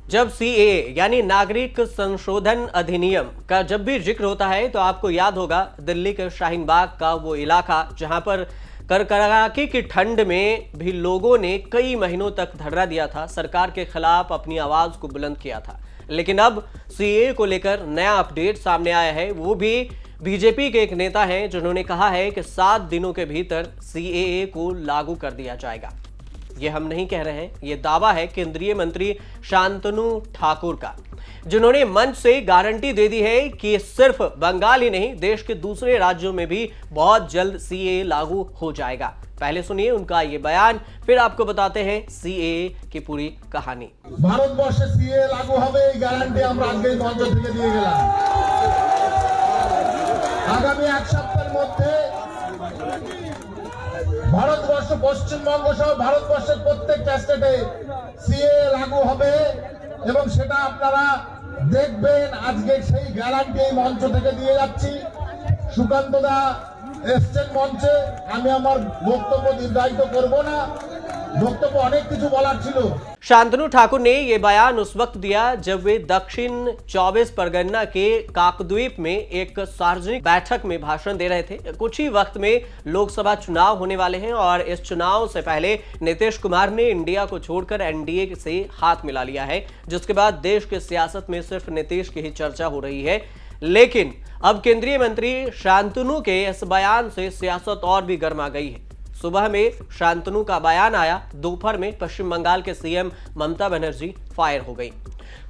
जब सीएए यानी नागरिक संशोधन अधिनियम का जब भी जिक्र होता है तो आपको याद होगा दिल्ली के शाहीन बाग का वो इलाका जहां पर कड़ाके की ठंड में भी लोगों ने कई महीनों तक धरना दिया था, सरकार के खिलाफ अपनी आवाज को बुलंद किया था। लेकिन अब सीएए को लेकर नया अपडेट सामने आया है। वो भी बीजेपी के एक नेता हैं जिन्होंने कहा है कि 7 दिनों के भीतर सीएए को लागू कर दिया जाएगा। ये हम नहीं कह रहे हैं, ये दावा है केंद्रीय मंत्री शांतनु ठाकुर का, जिन्होंने मंच से गारंटी दे दी है कि सिर्फ बंगाल ही नहीं देश के दूसरे राज्यों में भी बहुत जल्द सीएए लागू हो जाएगा। पहले सुनिए उनका ये बयान, फिर आपको बताते हैं सीएए की पूरी कहानी। ভারতবর্ষে सीएए लागू হবে এই গ্যারান্টি আমরা আজকে মঞ্চ থেকে দিয়ে গেলাম। আগামী এক সপ্তাহের মধ্যে ভারতবর্ষ পশ্চিমবঙ্গ সহ ভারতবর্ষের প্রত্যেকটা স্টেটে सीएए लागू হবে এবং সেটা আপনারা দেখবেন। আজকে সেই গ্যারান্টি এই মঞ্চ থেকে দিয়ে যাচ্ছি। সুকান্ত দা এসছেন মঞ্চে, আমি আমার বক্তব্য দীর্ঘায়িত করব না, বক্তব্য অনেক কিছু বলার ছিল। शांतनु ठाकुर ने यह बयान उस वक्त दिया जब वे दक्षिण 24 परगना के काकद्वीप में एक सार्वजनिक बैठक में भाषण दे रहे थे। कुछ ही वक्त में लोकसभा चुनाव होने वाले हैं और इस चुनाव से पहले नीतीश कुमार ने इंडिया को छोड़कर एनडीए से हाथ मिला लिया है, जिसके बाद देश की सियासत में सिर्फ नीतीश की ही चर्चा हो रही है। लेकिन अब केंद्रीय मंत्री शांतनु के इस बयान से सियासत और भी गर्मा गई है। सुबह में शांतनु का बयान आया, दोपहर में पश्चिम बंगाल के सीएम ममता बनर्जी फायर हो गई।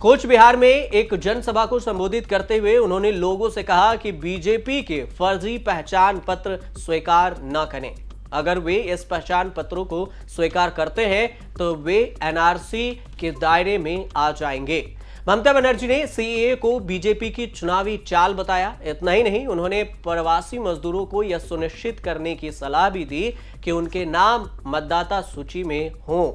कूच बिहार में एक जनसभा को संबोधित करते हुए उन्होंने लोगों से कहा कि बीजेपी के फर्जी पहचान पत्र स्वीकार न करें। अगर वे इस पहचान पत्रों को स्वीकार करते हैं तो वे एनआरसी के दायरे में आ जाएंगे। ममता बनर्जी ने सीएए को बीजेपी की चुनावी चाल बताया। इतना ही नहीं, उन्होंने प्रवासी मजदूरों को यह सुनिश्चित करने की सलाह भी दी कि उनके नाम मतदाता सूची में हों।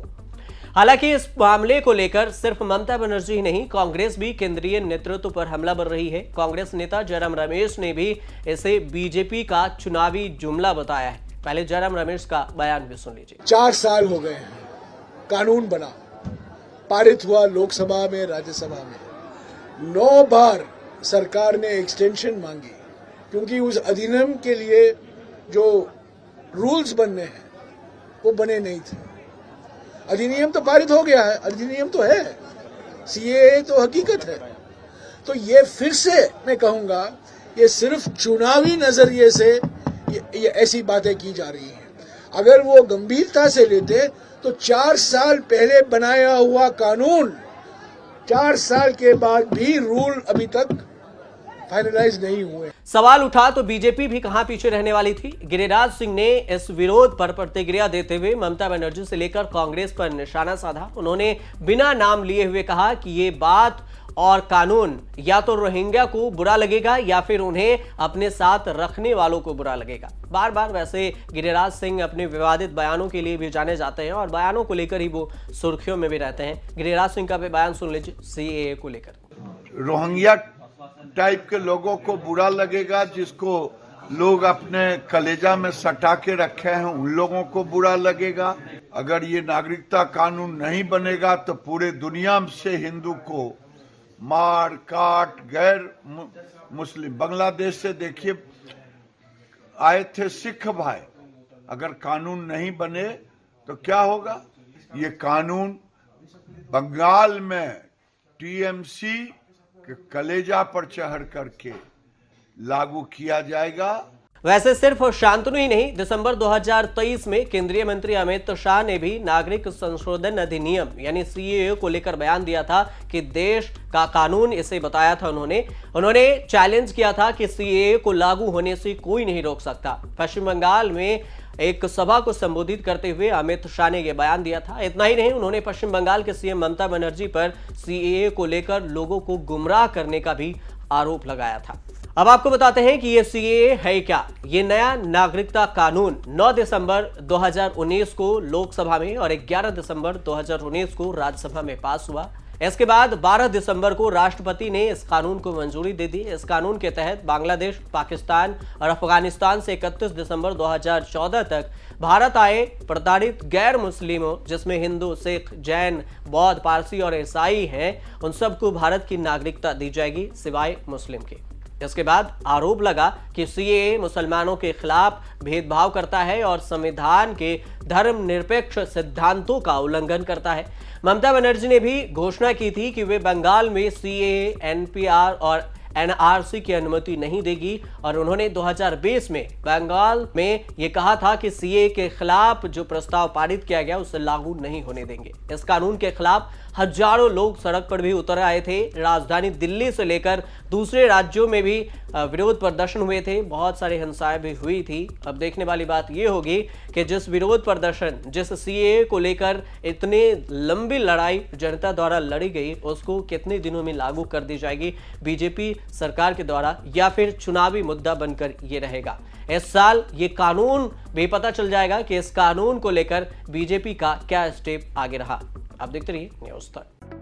हालांकि इस मामले को लेकर सिर्फ ममता बनर्जी ही नहीं, कांग्रेस भी केंद्रीय नेतृत्व पर हमला बोल रही है। कांग्रेस नेता जयराम रमेश ने भी इसे बीजेपी का चुनावी जुमला बताया है। पहले जयराम रमेश का बयान भी सुन लीजिए। 4 साल हो गए हैं, कानून बना, पारित हुआ लोकसभा में, राज्यसभा में 9 बार सरकार ने एक्सटेंशन मांगी क्योंकि उस अधिनियम के लिए जो रूल्स बनने हैं वो बने नहीं थे। अधिनियम तो पारित हो गया है, अधिनियम तो है, सीएए तो हकीकत है। तो ये फिर से मैं कहूंगा, ये सिर्फ चुनावी नजरिए से ये ऐसी बातें की जा रही हैं। अगर वो गंभीरता से लेते तो 4 साल पहले बनाया हुआ कानून 4 साल के बाद भी रूल अभी तक फाइनलाइज नहीं हुए। सवाल उठा तो बीजेपी भी कहां पीछे रहने वाली थी। गिरिराज सिंह ने इस विरोध पर प्रतिक्रिया देते हुए ममता बनर्जी से लेकर कांग्रेस पर निशाना साधा। उन्होंने बिना नाम लिए हुए कहा कि ये बात और कानून या तो रोहिंग्या को बुरा लगेगा या फिर उन्हें अपने साथ रखने वालों को बुरा लगेगा। बार बार वैसे गिरिराज सिंह अपने विवादित बयानों के लिए भी जाने जाते हैं और बयानों को लेकर ही वो सुर्खियों में भी रहते हैं। गिरिराज सिंह का भी बयान सुन लीजिए सीएए को लेकर। रोहिंग्या टाइप के लोगों को बुरा लगेगा, जिसको लोग अपने कलेजा में सटा के रखे हैं उन लोगों को बुरा लगेगा। अगर ये नागरिकता कानून नहीं बनेगा तो पूरे दुनिया से हिंदू को मार काट, गैर मुस्लिम बांग्लादेश से देखिए आए थे सिख भाई, अगर कानून नहीं बने तो क्या होगा। ये कानून बंगाल में टीएमसी के कलेजा पर चढ़ करके लागू किया जाएगा। वैसे सिर्फ शांतनु ही नहीं, दिसंबर 2023 में केंद्रीय मंत्री अमित शाह ने भी नागरिक संशोधन अधिनियम यानी सीएए को लेकर बयान दिया था कि देश का कानून इसे बताया था। उन्होंने चैलेंज किया था कि सीएए को लागू होने से कोई नहीं रोक सकता। पश्चिम बंगाल में एक सभा को संबोधित करते हुए अमित शाह ने यह बयान दिया था। इतना ही नहीं, उन्होंने पश्चिम बंगाल के सीएम ममता बनर्जी पर सीएए को लेकर लोगों को गुमराह करने का भी आरोप लगाया था। अब आपको बताते हैं कि ये सीएए है क्या। ये नया नागरिकता कानून 9 दिसंबर 2019 को लोकसभा में और 11 दिसंबर 2019 को राज्यसभा में पास हुआ। इसके बाद 12 दिसंबर को राष्ट्रपति ने इस कानून को मंजूरी दे दी। इस कानून के तहत बांग्लादेश, पाकिस्तान और अफगानिस्तान से 31 दिसंबर 2014 तक भारत आए प्रताड़ित गैर मुस्लिमों, जिसमें हिंदू, सिख, जैन, बौद्ध, पारसी और ईसाई हैं, उन सबको भारत की नागरिकता दी जाएगी सिवाय मुस्लिम के। इसके बाद आरोप लगा कि सीएए मुसलमानों के खिलाफ भेदभाव करता है और संविधान के धर्मनिरपेक्ष सिद्धांतों का उल्लंघन करता है। ममता बनर्जी ने भी घोषणा की थी कि वे बंगाल में सीएए, एनपीआर और एनआरसी की अनुमति नहीं देगी और उन्होंने 2020 में बंगाल में यह कहा था कि सीएए के खिलाफ जो प्रस्ताव पारित किया गया उसे लागू नहीं होने देंगे। इस कानून के खिलाफ हजारों लोग सड़क पर भी उतर आए थे। राजधानी दिल्ली से लेकर दूसरे राज्यों में भी विरोध प्रदर्शन हुए थे, बहुत सारी हिंसाएं भी हुई थी। अब देखने वाली बात यह होगी कि जिस विरोध प्रदर्शन, जिस सीएए को लेकर इतनी लंबी लड़ाई जनता द्वारा लड़ी गई, उसको कितने दिनों में लागू कर दी जाएगी बीजेपी सरकार के द्वारा, या फिर चुनावी मुद्दा बनकर ये रहेगा। इस साल ये कानून भी पता चल जाएगा कि इस कानून को लेकर बीजेपी का क्या स्टेप आगे रहा। आप देखते रहिए न्यूज़ तक।